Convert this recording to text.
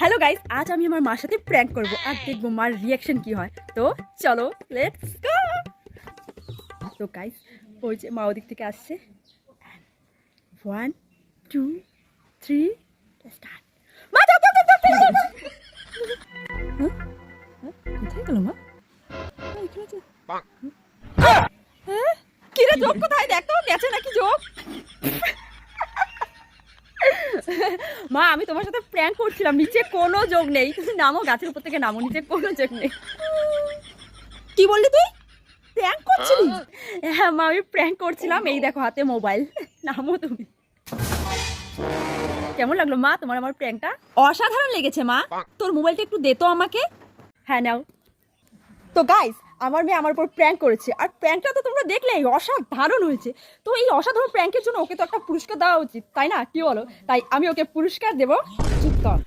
Hello guys, আজ আমি আমার মার সাথে প্র্যাঙ্ক করব আর দেখবো মার রিয়াকশন কি হয়। তো চলো লেটস গো। তো গাইস, ওই যে মা ওদিক থেকে আসছে। 1 2 3 স্টার্ট। মা যাও যাও যাও যাও, যাও, যাও। হ্যাঁ? হ্যাঁ? কোথায় গেল মা? এখানে আছে। হ্যাঁ? কি রে যোগ কোথায়? দেখ তো গেছে নাকি যোগ? মা আমি তোমার সাথে প্র্যাঙ্ক করছিলাম, নিচে কোনো যোগ নেই। তুমি নামো, গাছের উপর থেকে নামো, নিচে কোনো যোগ নেই। কি বললি তুই? প্র্যাঙ্ক করছিলি? হ্যাঁ মা, আমি প্র্যাঙ্ক করছিলাম। এই দেখো হাতে মোবাইল, নামো তুমি। কেমন লাগলো মা তোমার আমার প্র্যাঙ্কটা? অসাধারণ লেগেছে মা। তোর মোবাইলটা একটু দে তো আমাকে। হ্যাঁ নাও। তো গাইস, আমার মেয়ে আমার উপর প্র্যাঙ্ক করেছে, আর প্র্যাঙ্কটা তো তোমরা দেখলেই অসাধারণ হয়েছে। তো এই অসাধারণ প্র্যাঙ্কের জন্য ওকে তো একটা পুরস্কার দেওয়া উচিত, তাই না? কি বলো? তাই আমি ওকে পুরস্কার দেবো। চুপ কর।